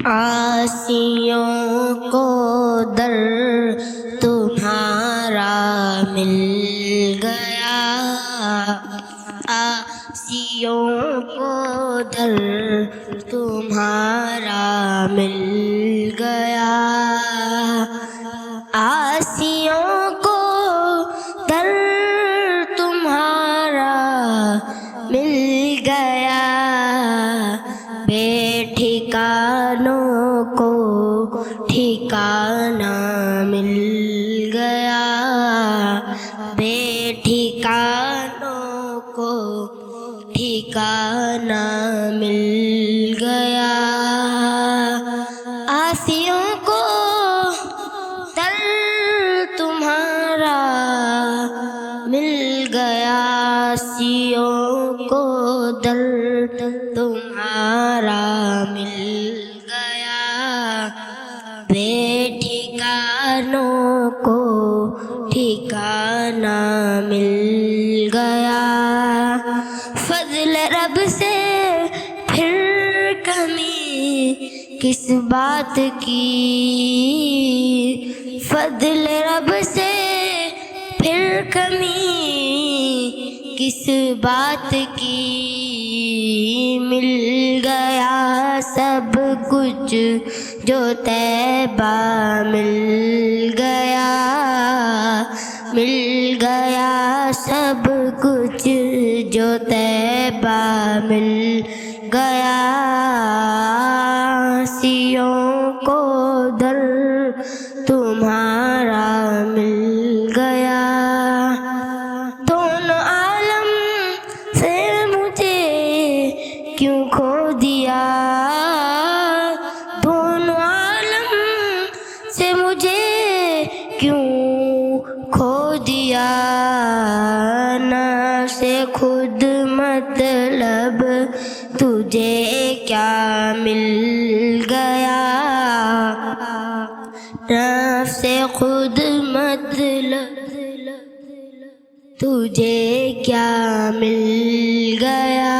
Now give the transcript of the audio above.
عاصیوں کو در تمہارا مل گیا، عاصیوں کو در تمہارا مل گیا، عاصیوں کو در تمہارا مل گیا، بے ٹھکانوں کو ٹھکانہ مل گیا، بے ٹھکانوں کو ٹھکانہ مل گیا، عاصیوں کو در تمہارا مل گیا، عاصیوں کو در تمہارا مل گیا، بے ٹھکانوں کو ٹھکانہ مل گیا، فضل رب سے پھر کمی کس بات کی، فضل رب سے پھر کمی کس بات کی، مل گیا سب کچھ جو طیبہ مل گیا، مل گیا سب کچھ جو طیبہ مل گیا، عاصیوں کو در تمہارا مل گیا، دونوں عالم سے مجھے کیوں کھو دیا، دونوں عالم سے مجھے کیوں کھو دیا، نفس خود مطلب تجھے کیا مل گیا، نفس خود مطلب تجھے کیا مل گیا،